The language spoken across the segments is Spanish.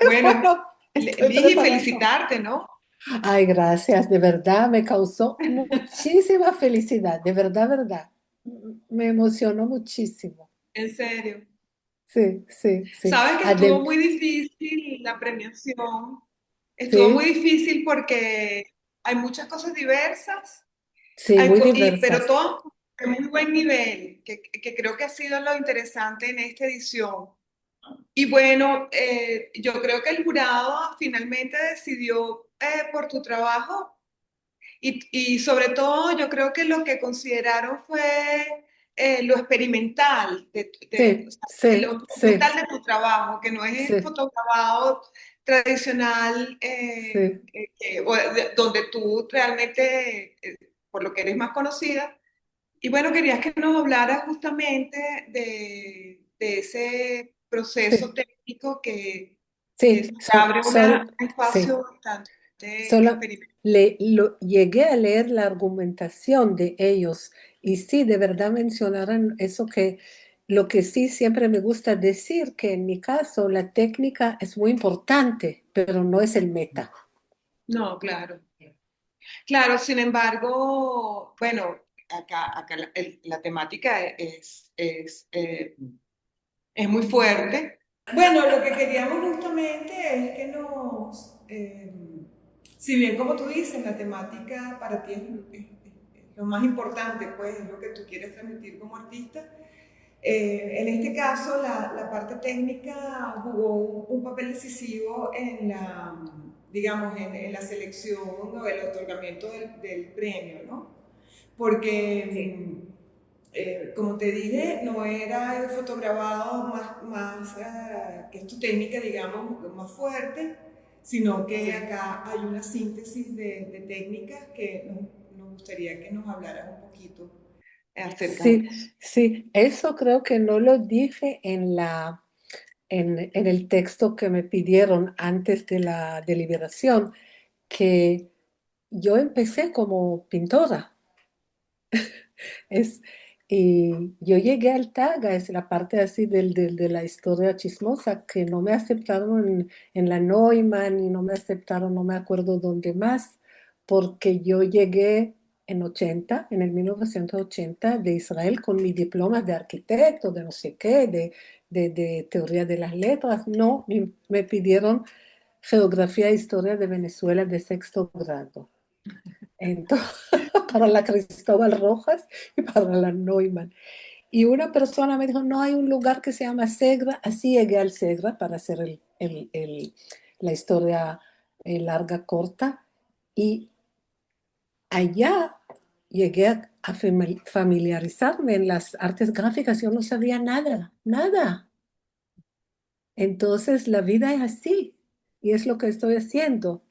Bueno, Bueno, estoy Ligi, preparando. felicitarte, ¿no? Ay, gracias, de verdad me causó muchísima felicidad, de verdad, verdad. Me emocionó muchísimo. En serio. Sí, sí, sí. Sabes que estuvo Adem- muy difícil la premiación. Estuvo muy sí, difícil porque hay muchas cosas diversas, sí, muy pero diversas. todo de muy buen nivel, que creo que ha sido lo interesante en esta edición. Y bueno, yo creo que el jurado finalmente decidió por tu trabajo y sobre todo yo creo que lo que consideraron fue lo experimental, o Sí, sea, lo sí, sí, experimental de tu trabajo, que no es el sí, fotografado tradicional sí. donde tú realmente, por lo que eres más conocida. Y bueno, querías que nos hablaras justamente de ese proceso Sí, técnico que sí, te abre un sí, espacio bastante solo experimental. llegué a leer la argumentación de ellos y sí, de verdad mencionaron eso que lo que sí siempre me gusta decir, que en mi caso la técnica es muy importante, pero no es el meta. No, claro. Claro, sin embargo, bueno, acá la temática es muy fuerte. Bueno, lo que queríamos justamente es que si bien como tú dices, la temática para ti es lo más importante, pues es lo que tú quieres transmitir como artista. En este caso, la parte técnica jugó un papel decisivo digamos, en la selección o el otorgamiento del premio, ¿no? Porque, como te dije, no era el fotografado que es tu técnica, digamos, más fuerte, sino que acá hay una síntesis de técnicas que nos gustaría que nos hablaras un poquito acerca de Sí, eso. sí, eso creo que no lo dije en el texto que me pidieron antes de la deliberación, que yo empecé como pintora. Es, y yo llegué al Taga, es la parte así de la historia chismosa, que no me aceptaron en la Neumann y no me aceptaron, no me acuerdo dónde más, porque yo llegué en el 1980 de Israel con mi diploma de arquitecto, de no sé qué, de teoría de las letras. No, me pidieron geografía e historia de Venezuela de sexto grado. Entonces, para la Cristóbal Rojas y para la Neumann. Y una persona me dijo, no hay un lugar que se llama Segra, así llegué al Segra para hacer la historia larga, corta, y allá llegué a familiarizarme en las artes gráficas, yo no sabía nada, nada. Entonces la vida es así, y es lo que estoy haciendo.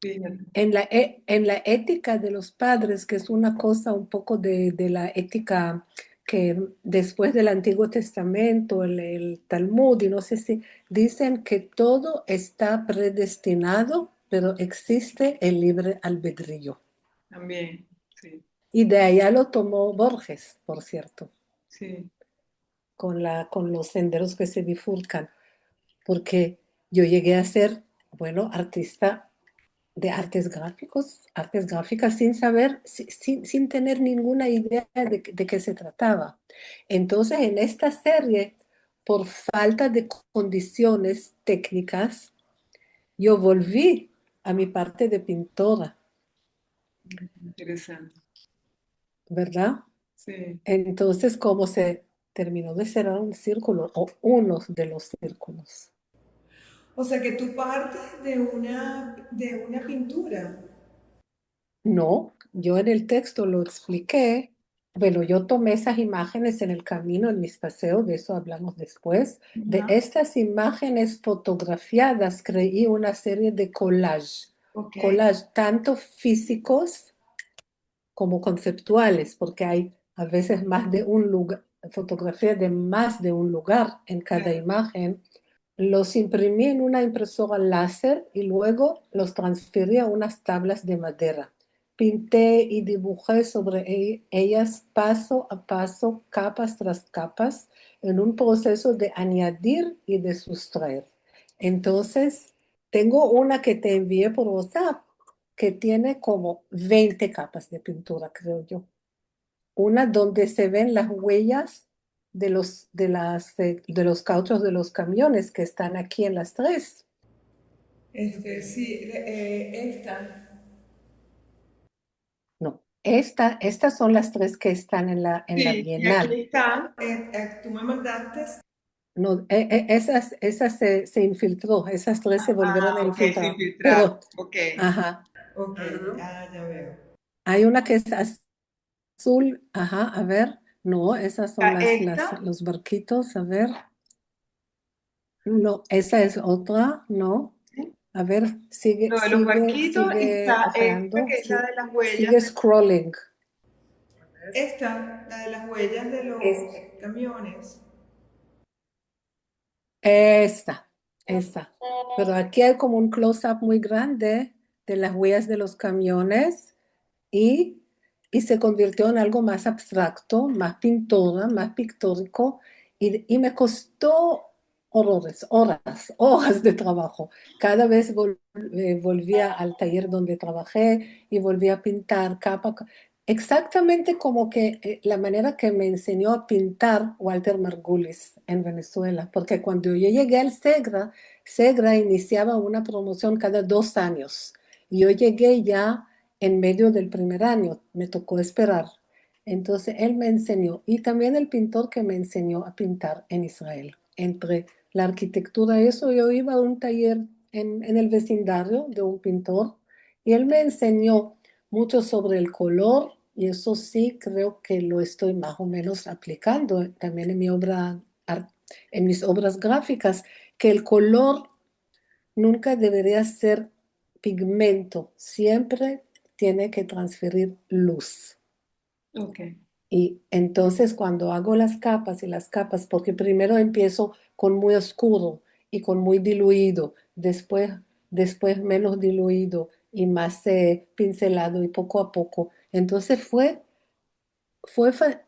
Fíjate. En la ética de los padres, que es una cosa un poco de la ética que después del Antiguo Testamento, el Talmud, y no sé si dicen que todo está predestinado, pero existe el libre albedrío. También, sí, Y de allá lo tomó Borges, por cierto, sí. con los senderos que se bifurcan, porque yo llegué a ser, bueno, artista de artes gráficas sin saber, sin tener ninguna idea de qué se trataba. Entonces, en esta serie, por falta de condiciones técnicas, yo volví a mi parte de pintora, Interesante. ¿verdad? Sí. Entonces, como se terminó de cerrar un círculo o uno de los círculos. O sea que tú partes de una pintura. No, yo en el texto lo expliqué. Bueno, yo tomé esas imágenes en el camino, en mis paseos, de eso hablamos después. De Ajá. estas imágenes fotografiadas creí una serie de Ok. collage tanto físicos como conceptuales, porque hay a veces más de un lugar, fotografía de más de un lugar en cada Claro. imagen. Los imprimí en una impresora láser y luego los transferí a unas tablas de madera. Pinté y dibujé sobre ellas paso a paso, capas tras capas, en un proceso de añadir y de sustraer. Entonces, tengo una que te envié por WhatsApp que tiene como 20 capas de pintura, creo yo. Una donde se ven las huellas de los cauchos de los camiones que están aquí en las tres. Sí, esta. No, estas son las tres que están en la Sí, y aquí Bienal. están. Tú me mandaste. No, esas se infiltró, esas tres se volvieron a Ok, se infiltrar. infiltraron. Pero, Ok, ajá, ok, ya veo. hay una que es azul, ajá, a ver, no, esas son Esta, los barquitos, a ver, no, esa es otra, no, a ver, lo de los barquitos, y sigue está esta ojeando, que es la de las sigue huellas. scrolling. Esta, la de las huellas de los Es- camiones. Esta, esa. Pero aquí hay como un close-up muy grande de las huellas de los camiones y, y se convirtió en algo más abstracto, más pintora, más pictórico y me costó horrores, horas de trabajo. Cada vez volvía al taller donde trabajé y volvía a pintar exactamente como que la manera que me enseñó a pintar Walter Margulis en Venezuela, porque cuando yo llegué al Segra iniciaba una promoción cada 2 años. Y yo llegué ya en medio del primer año, me tocó esperar. Entonces él me enseñó, y también el pintor que me enseñó a pintar en Israel. Entre la arquitectura y eso, yo iba a un taller en el vecindario de un pintor y él me enseñó mucho sobre el color y eso sí creo que lo estoy más o menos aplicando también en mis obras gráficas, que el color nunca debería ser pigmento, siempre tiene que transferir luz. Ok. Y entonces cuando hago las capas y las capas, porque primero empiezo con muy oscuro y con muy diluido, después menos diluido y más pincelado y poco a poco. Entonces fue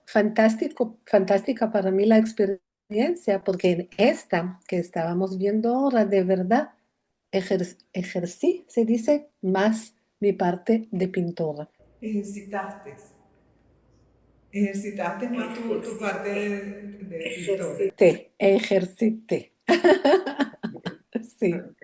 fantástica para mí la experiencia, porque en esta que estábamos viendo ahora, de verdad, ejercí, se dice, más mi parte de pintora. Ejercitaste. Ejercitaste más tu parte de pintora. Ejercité. Sí. Ok,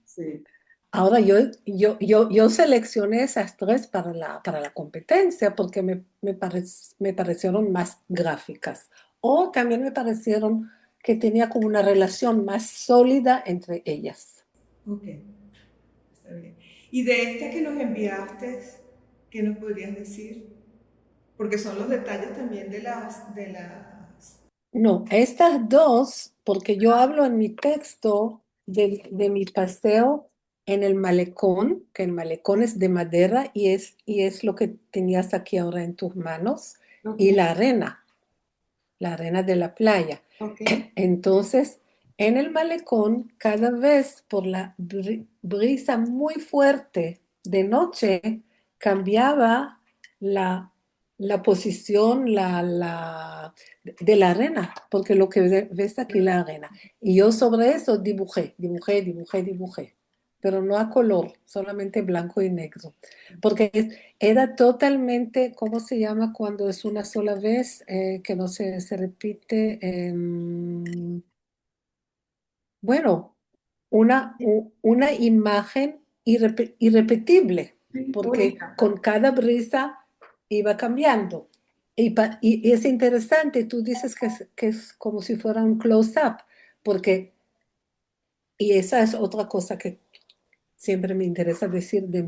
sí. Ahora yo seleccioné esas tres para la competencia porque me parecieron más gráficas. O también me parecieron que tenía como una relación más sólida entre ellas. Ok, está bien. Y de esta que nos enviaste, ¿qué nos podrías decir? Porque son los detalles también de las. No, estas dos, porque yo hablo en mi texto de mi paseo en el malecón, que el malecón es de madera y es lo que tenías aquí ahora en tus manos, Ok, y la arena de la playa. ok. Entonces, en el malecón, cada vez por la brisa muy fuerte de noche, cambiaba la, la posición de la arena, porque lo que ves aquí la arena. Y yo sobre eso dibujé, pero no a color, solamente blanco y negro, porque era totalmente, ¿cómo se llama cuando es una sola vez, que no se repite? Bueno, una imagen irrepetible, Sí, porque única. con cada brisa iba cambiando. Y es interesante, tú dices que es como si fuera un close-up, porque, y esa es otra cosa que siempre me interesa decir de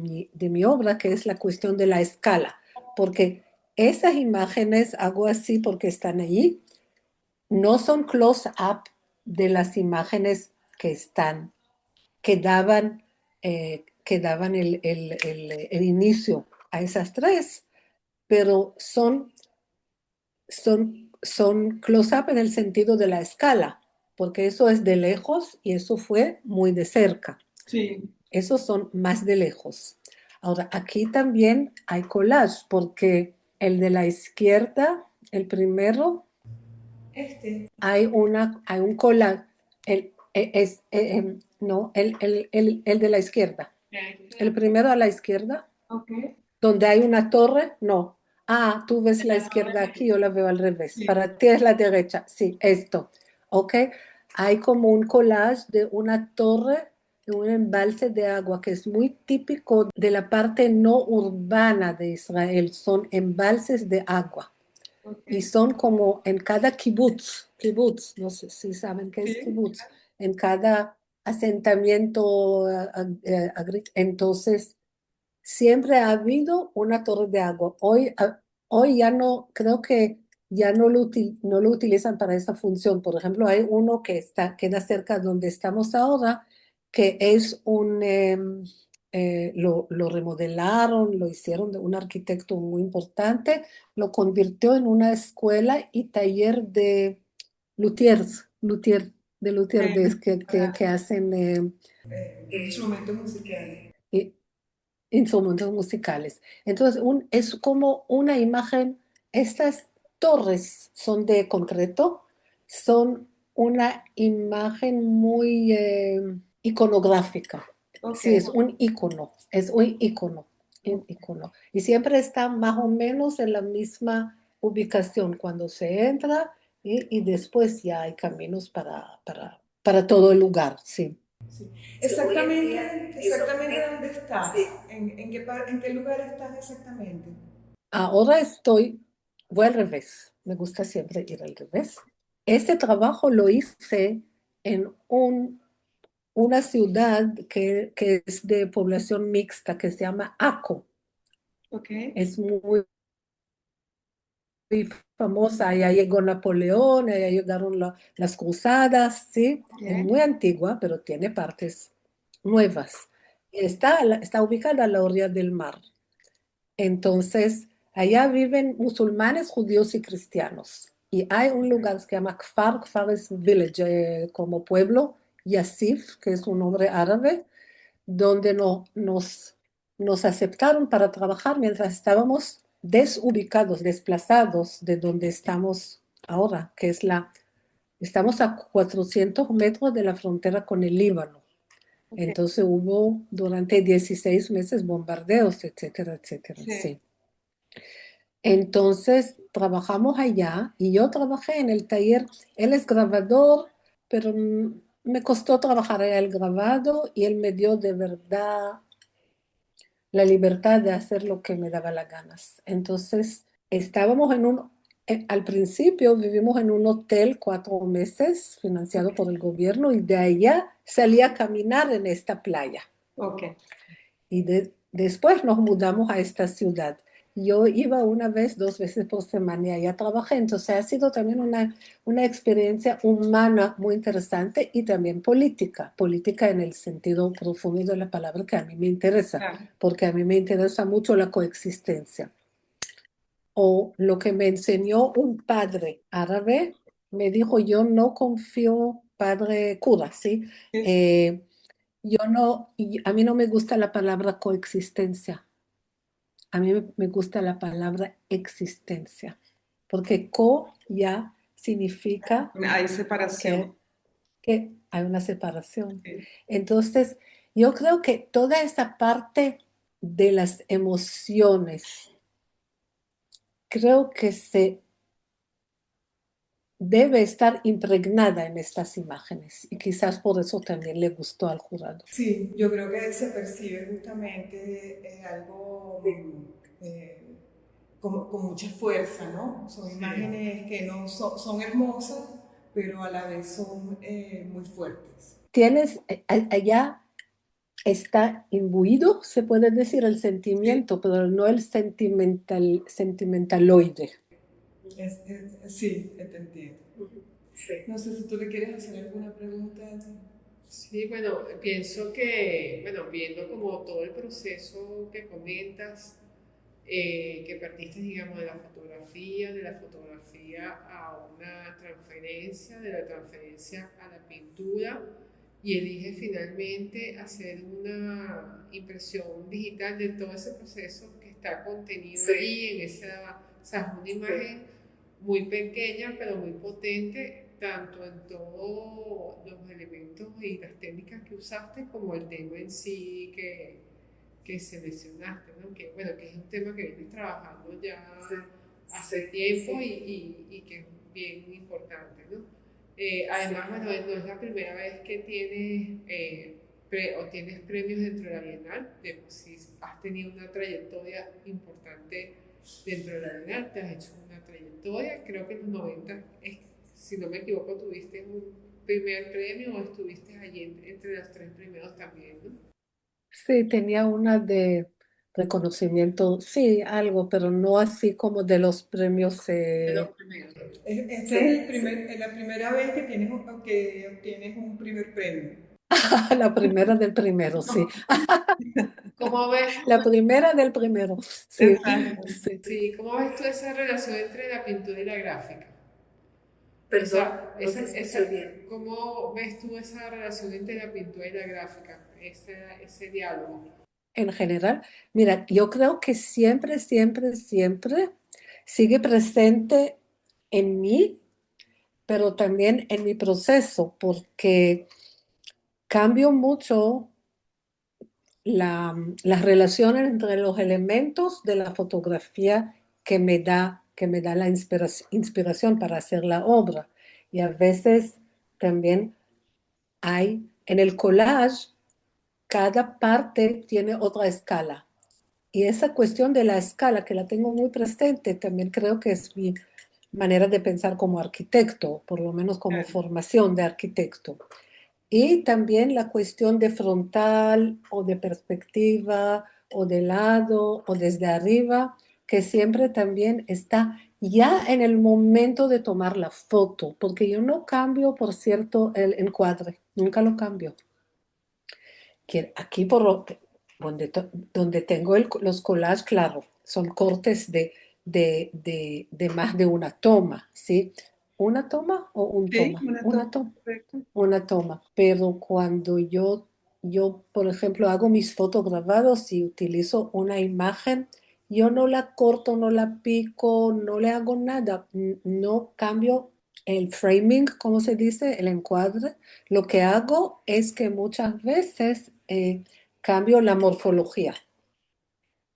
mi obra, que es la cuestión de la escala, porque esas imágenes hago así porque están ahí, no son close-up de las imágenes que daban el inicio a esas tres, pero son close-up en el sentido de la escala, porque eso es de lejos y eso fue muy de cerca. Sí. Esos son más de lejos. Ahora, aquí también hay collage, porque el de la izquierda, el primero, Este. hay un collage. No, el de la izquierda. El primero a la izquierda, Ok. donde hay una torre, no. Ah, tú ves la izquierda aquí, yo la veo al revés. Sí. Para ti es la derecha. Sí, esto. ¿Ok? Hay como un collage de una torre, de un embalse de agua que es muy típico de la parte no urbana de Israel. Son embalses de agua. Ok. Y son como en cada kibutz, no sé si saben qué es Sí. kibutz, en cada asentamiento entonces siempre ha habido una torre de agua. Hoy ya no, creo que ya no lo utilizan para esa función. Por ejemplo, hay uno que queda cerca donde estamos ahora, que es lo remodelaron, lo hicieron de un arquitecto muy importante, lo convirtió en una escuela y taller de luthier, que hacen Instrumentos musicales. eh, instrumentos musicales. Entonces, es como una imagen, estas torres son de concreto, son una imagen muy iconográfica. Ok. Sí, es un icono, un icono. Y siempre está más o menos en la misma ubicación cuando se entra y después ya hay caminos para todo el lugar, sí. Sí. Exactamente dónde estás. En qué lugar estás exactamente? Ahora voy al revés. Me gusta siempre ir al revés. Este trabajo lo hice en una ciudad que es de población mixta, que se llama Aco. Ok. Es muy famosa. Allá llegó Napoleón, allá llegaron las cruzadas, ¿sí? Es Ok. muy antigua, pero tiene partes nuevas. Está ubicada a la orilla del mar. Entonces, allá viven musulmanes, judíos y cristianos. Y hay un lugar que se llama Kfar es village, como pueblo, Yasif, que es un nombre árabe, donde nos aceptaron para trabajar mientras estábamos desubicados, desplazados de donde estamos ahora, estamos a 400 metros de la frontera con el Líbano. Ok. Entonces hubo durante 16 meses bombardeos, etcétera, etcétera, Sí. sí. Entonces trabajamos allá y yo trabajé en el taller. Él es grabador, pero me costó trabajar en el grabado y él me dio de verdad la libertad de hacer lo que me daba las ganas. Entonces estábamos al principio vivimos en un hotel 4 meses financiado por el gobierno y de allá salí a caminar en esta playa. Ok. Y después nos mudamos a esta ciudad. Yo iba una vez, 2 veces por semana y allá trabajé, entonces ha sido también una experiencia humana muy interesante y también política en el sentido profundo de la palabra que a mí me interesa, Claro. porque a mí me interesa mucho la coexistencia. O lo que me enseñó un padre árabe, me dijo, yo no confío, padre cura, ¿sí? Sí, sí. Eh, a mí no me gusta la palabra coexistencia, a mí me gusta la palabra existencia, porque co ya significa Hay separación. que, que hay una separación. Sí. Entonces, yo creo que toda esa parte de las emociones, creo que se debe estar impregnada en estas imágenes y quizás por eso también le gustó al jurado. Sí, yo creo que se percibe justamente algo con mucha fuerza, ¿no? Son imágenes que no son hermosas, pero a la vez son muy fuertes. Tienes allá está imbuido, se puede decir, el Sí, sentimiento, pero no el sentimentaloide. sí, te entiendo. No sé si tú le quieres hacer alguna pregunta. Sí, bueno, pienso que, bueno, viendo como todo el proceso que comentas, que partiste, digamos, de la fotografía a una transferencia, de la transferencia a la pintura, y eliges finalmente hacer una impresión digital de todo ese proceso que está contenido allí, en esa, o sea, es una imagen muy pequeña, pero muy potente, tanto en todos los elementos y las técnicas que usaste, como el tema en sí que seleccionaste, ¿no? Que, bueno, que es un tema que vienes trabajando ya hace tiempo y que es bien importante, ¿no? Además, bueno, no es la primera vez que tienes o tienes premios dentro de la Bienal, de por sí has tenido una trayectoria importante dentro de la Bienal, te has hecho una trayectoria, creo que en los 90, si no me equivoco, tuviste un primer premio o estuviste allí entre los tres primeros también, ¿no? Sí, tenía una de reconocimiento, sí, algo, pero no así como de los premios. De los primeros. Esta es es la primera vez que que obtienes un primer premio. La primera del primero, sí. ¿Cómo ves, La primera del primero, sí, Exacto. sí. sí, cómo ves tú esa relación entre la pintura y la gráfica? Perdón, no te escuché bien. ¿Cómo ves tú esa relación entre la pintura y la gráfica? Ese diálogo. En general, mira, yo creo que siempre, siempre, siempre sigue presente en mí, pero también en mi proceso, porque cambio mucho las relaciones entre los elementos de la fotografía que me da la inspiración para hacer la obra. Y a veces también hay en el collage, cada parte tiene otra escala. Y esa cuestión de la escala, que la tengo muy presente, también creo que es mi manera de pensar como arquitecto, por lo menos como Claro. formación de arquitecto. Y también la cuestión de frontal o de perspectiva o de lado o desde arriba, que siempre también está ya en el momento de tomar la foto, porque yo no cambio, por cierto, el encuadre, nunca lo cambio. Que aquí por lo, donde tengo los collages, claro, son cortes de más de una toma, ¿sí? ¿Una toma o un Sí, toma? una Una toma, toma, correcto. una toma. Pero cuando yo, por ejemplo, hago mis fotograbados y utilizo una imagen, yo no la corto, no la pico, no le hago nada, no cambio el framing, como se dice, el encuadre. Lo que hago es que muchas veces cambio la morfología.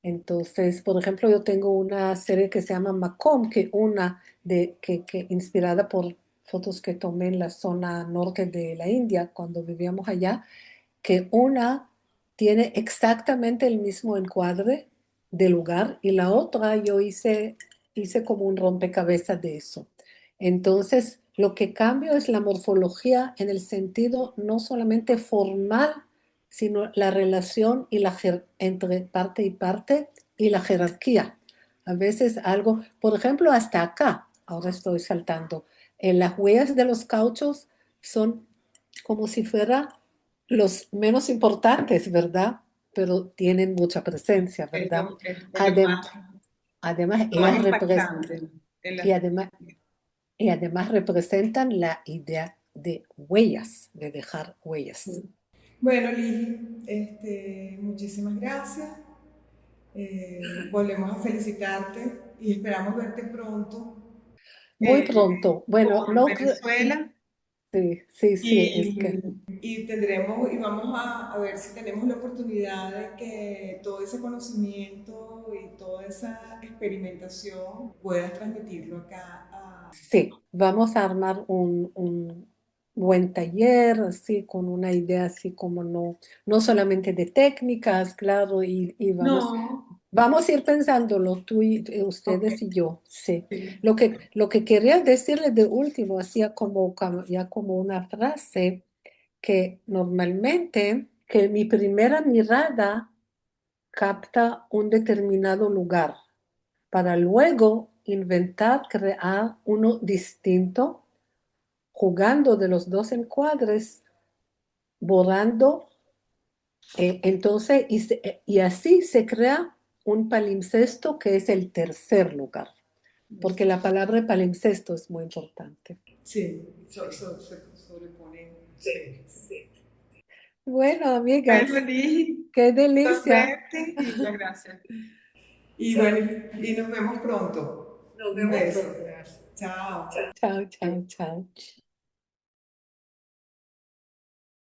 Entonces, por ejemplo, yo tengo una serie que se llama Macom, que inspirada por fotos que tomé en la zona norte de la India cuando vivíamos allá, que una tiene exactamente el mismo encuadre de lugar y la otra hice como un rompecabezas de eso. Entonces, lo que cambio es la morfología en el sentido no solamente formal, sino la relación entre parte y parte y la jerarquía. A veces algo, por ejemplo, hasta acá, ahora estoy saltando, en las huellas de los cauchos son como si fuera los menos importantes, ¿verdad? Pero tienen mucha presencia, ¿verdad? Es lo Adem- además, lo más ellas impactante en y la... además, y además representan la idea de huellas, de dejar huellas. Bueno, Lili, muchísimas gracias. Volvemos a felicitarte y esperamos verte pronto Muy pronto. Bueno, por no creo. Venezuela Sí, sí, sí, es que y vamos a ver si tenemos la oportunidad de que todo ese conocimiento y toda esa experimentación puedas transmitirlo acá a... sí, vamos a armar un buen taller, así, con una idea así como no solamente de técnicas, claro, y No, vamos a ir pensándolo, tú y ok, ustedes y yo, sí. sí. Lo que quería decirles de último, hacía ya como una frase, que normalmente que mi primera mirada capta un determinado lugar para luego inventar, crear uno distinto, jugando de los dos encuadres, borrando. Entonces, y así se crea un palimpsesto que es el tercer lugar, porque la palabra palimpsesto es muy importante. Sí, se sobreponen. Sí. Bueno, Bueno, amigas, Liz, qué gusto delicia. verte y muchas gracias. Y bueno, y nos vemos pronto. Nos Un vemos beso. pronto. Gracias. Chao. Chao, chao, chao.